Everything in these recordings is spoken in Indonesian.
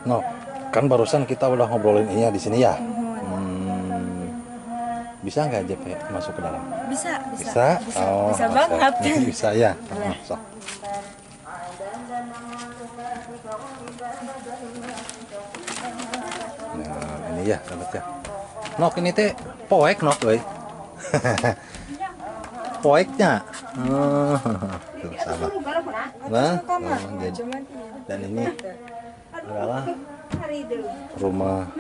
No, kan barusan kita udah ngobrolin ini di sini ya. Bisa nggak JP masuk ke dalam? Bisa. Bisa? Oh, Bisa banget. Bisa ya. Boleh. Sok. Nah, ini ya, sahabat ya. Nok ini teh poek nok, euy. Poeknya. Oh, tuh, sahabat. Nah, dan ini adalah rumah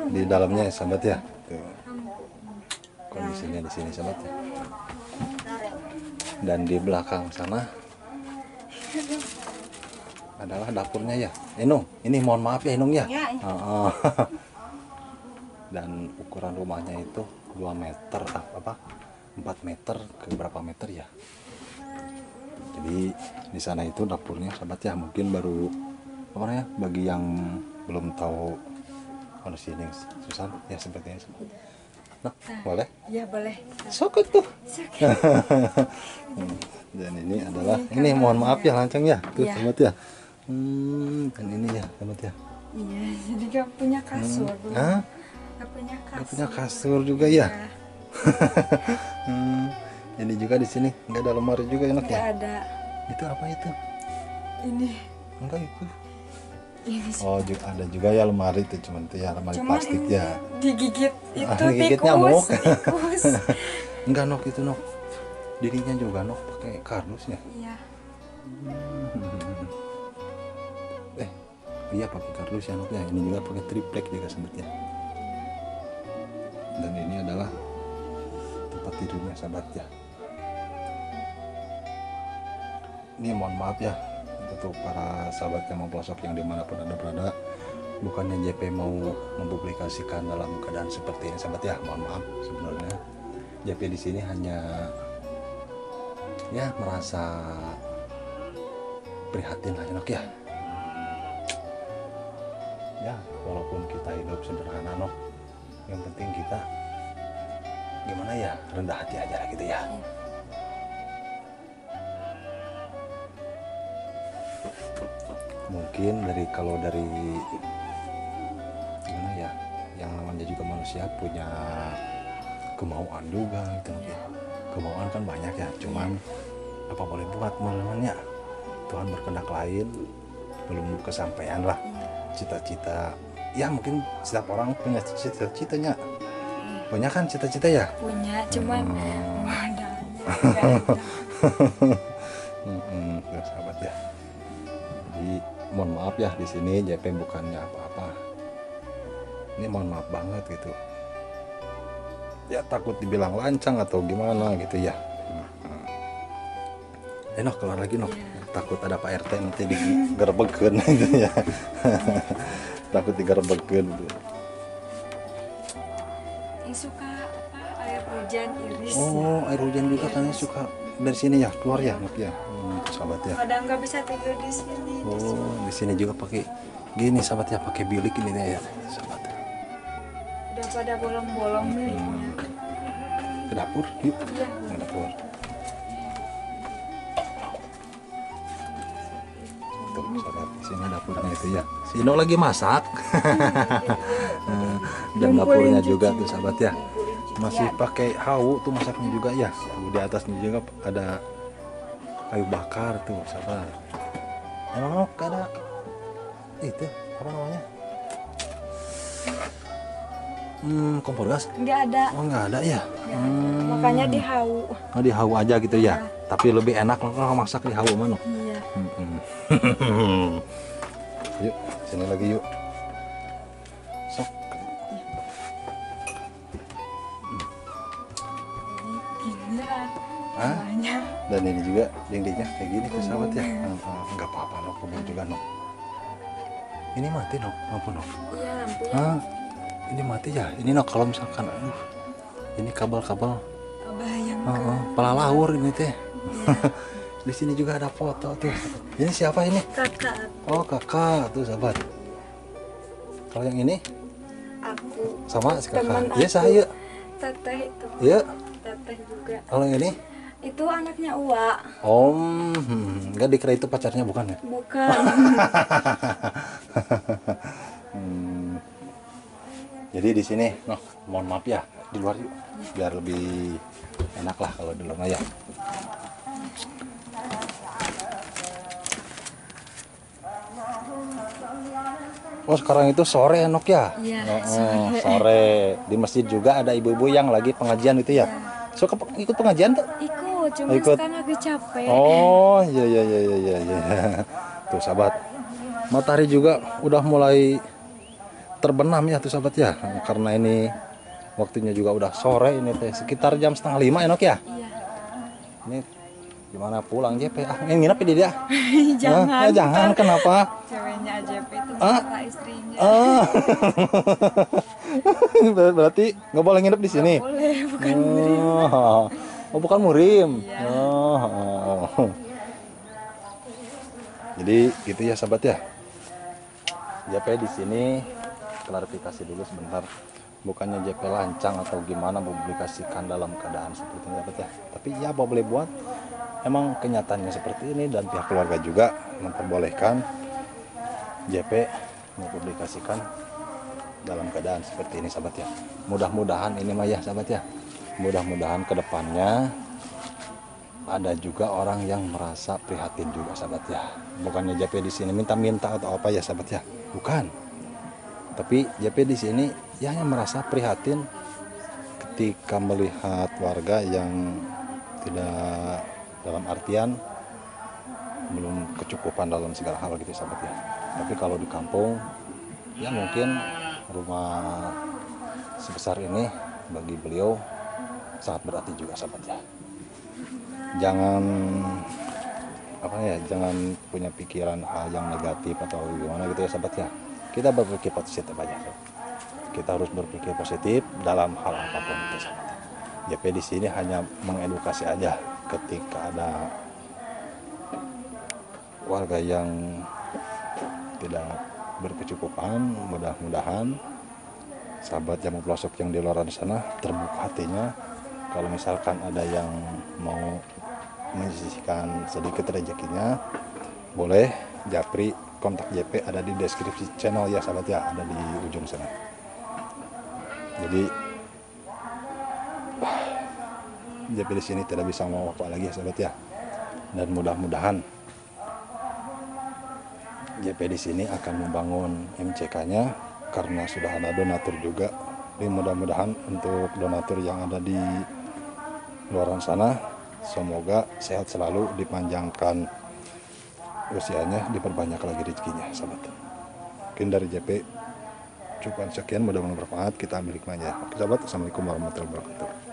di dalamnya, sahabat ya. Tuh. Kondisinya di sini, sahabat ya. Dan di belakang sana adalah dapurnya ya. Inung, ini mohon maaf ya Inung ya. Oh. Dan ukuran rumahnya itu 2 meter, 4 meter ke berapa meter ya. Jadi di sana itu dapurnya, sahabat ya. Mungkin baru bagi yang belum tahu kondisi ini susah ya sepertinya. Nah, boleh? Ya boleh. Sok tuh. Dan ini adalah, ini mohon maaf ya lancang ya, tuh ya. sahabat ya. Dan ini ya sahabat ya. Iya, jadi gak punya kasur. Hah? Gak punya kasur juga ya. Ini juga di sini nggak ada lemari juga enak ya. Gak ada. Itu apa itu? Ini. Enggak itu. Ini. Oh, ada juga ya lemari itu, cuman itu ya lemari plastik ya. Digigit itu Digigit tikus. nyamuk. Tikus. Enggak nok itu nok. Dirinya juga nok pakai kardus ya. Iya. Iya pakai kardus ya nok ya. Ini juga pakai triplek juga sahabatnya. Dan ini adalah tempat tidurnya sahabat ya. Ini mohon maaf ya untuk para sahabat yang mau pelosok yang dimanapun anda berada. Bukannya JP mau mempublikasikan dalam keadaan seperti ini sahabat ya. Mohon maaf sebenarnya. JP di sini hanya ya merasa prihatin lah nok ya. Ya walaupun kita hidup sederhana nok, yang penting kita gimana ya, rendah hati aja lah gitu ya. Mungkin kalau dari gimana ya, yang namanya juga manusia punya kemauan juga gitu ya. Kemauan kan banyak ya, cuman apa boleh buat teman-temannya. Tuhan berkehendak lain, belum kesampaian lah cita-cita. Ya mungkin setiap orang punya cita-citanya. Punya kan cita-cita ya? Punya, cuman modalnya ya sahabat ya. Jadi mohon maaf ya, di sini JP bukannya apa-apa. Ini mohon maaf banget gitu. Ya takut dibilang lancang atau gimana gitu ya. Nok keluar lagi nok. Takut ada Pak RT nanti digerebegkeun gitu ya. Takut digerebegkeun gitu. Suka air hujan iris. Oh, air hujan juga kan suka dari sini ya, keluar ya nok ya. Sahabat ya. Kadang nggak bisa tidur di sini. Oh, di sini juga pakai gini sahabat ya, pakai bilik ini ya, sahabat. Udah pada bolong-bolong biliknya. Ke dapur, yuk. Iya. Ke dapur. Tuh, sahabat, di sini dapurnya itu ya. Si Ino lagi masak. Dan dapurnya juga tuh sahabat ya. Masih pakai hawu tuh masaknya juga ya. Tuh, di atasnya juga ada kayu bakar tuh sahabat. Emang ada itu apa namanya? Kompor gas? Nggak ada. Oh nggak ada ya. Makanya di hawu. Oh di hawu aja gitu ya. Tapi lebih enak kalau masak di hawu mana? Iya. Yuk sini lagi yuk. Sok. Banyak. Dan ini juga dindingnya kayak gini tuh sahabat ya. Nggak apa-apa nok, kebun juga nok. Ini mati nok, lampu nok. Iya lampunya. Ini mati ya. Ini nok kalau misalkan, ini kabel-kabel. Bayangkan. Pelalawur ini teh. Di sini juga ada foto tuh. Ini siapa ini? Kakak. Oh kakak tuh sahabat. Kalau yang ini? Aku. Sama si kakak. Teman Iya aku. saya. Teteh itu. Iya. Teteh juga. Kalau yang ini? Itu anaknya Uwa. Enggak dikira itu pacarnya bukan ya? Bukan. Jadi di sini, noh, mohon maaf ya, di luar yuk, biar lebih enak lah kalau di luar ya. Oh sekarang itu sore ya Nok ya? Iya, Sore. Di masjid juga ada ibu-ibu yang lagi pengajian itu ya? Suka ikut pengajian tuh? Ikut, cuma Ikut. sekarang lagi capek. Oh iya iya iya iya iya. Tuh sahabat, matahari juga udah mulai terbenam ya tuh sahabat ya. Karena ini waktunya juga udah sore ini teh, sekitar jam 4:30 ya Nok ya? Iya. Ini gimana pulang JP? Ah, nginep di dia? Jangan. Jangan, kenapa? Ceweknya AJP itu Ah. kata istrinya. Ah. Berarti nggak boleh nginep di sini? Boleh, bukan Oh, oh bukan murim. Iya. Oh. Jadi gitu ya sahabat ya. JP di sini klarifikasi dulu sebentar. Bukannya JP lancang atau gimana publikasikan dalam keadaan seperti ini sahabat ya. Tapi ya apa boleh buat. Emang kenyataannya seperti ini dan pihak keluarga juga memperbolehkan JP mempublikasikan dalam keadaan seperti ini sahabat ya. Mudah-mudahan ini mah ya sahabat ya. Mudah-mudahan kedepannya ada juga orang yang merasa prihatin juga sahabat ya. Bukannya JP di sini minta-minta atau apa ya sahabat ya. Bukan. Tapi JP di sini ya hanya merasa prihatin ketika melihat warga yang tidak, dalam artian belum kecukupan dalam segala hal gitu sahabat ya. Tapi kalau di kampung ya mungkin rumah sebesar ini bagi beliau sangat berarti juga sahabat ya. Jangan apa ya, jangan punya pikiran hal yang negatif atau gimana gitu ya sahabat ya. Kita berpikir positif aja. Kita harus berpikir positif dalam hal apapun itu sahabat. JP di sini hanya mengedukasi aja ketika ada warga yang tidak berkecukupan, mudah-mudahan sahabat yang pelosok yang di luar sana terbuka hatinya. Kalau misalkan ada yang mau menyisihkan sedikit rezekinya, boleh japri kontak JP ada di deskripsi channel ya sahabat ya, ada di ujung sana. Jadi JP di sini tidak bisa mau apa lagi ya sahabat ya. Dan mudah-mudahan JP di sini akan membangun MCK-nya karena sudah ada donatur juga. Jadi mudah-mudahan untuk donatur yang ada di luar sana semoga sehat selalu, dipanjangkan usianya, diperbanyak lagi rezekinya sahabat. Mungkin dari JP cukup sekian, mudah-mudahan bermanfaat, kita ambil hikmahnya. Oke sahabat, assalamualaikum warahmatullahi wabarakatuh.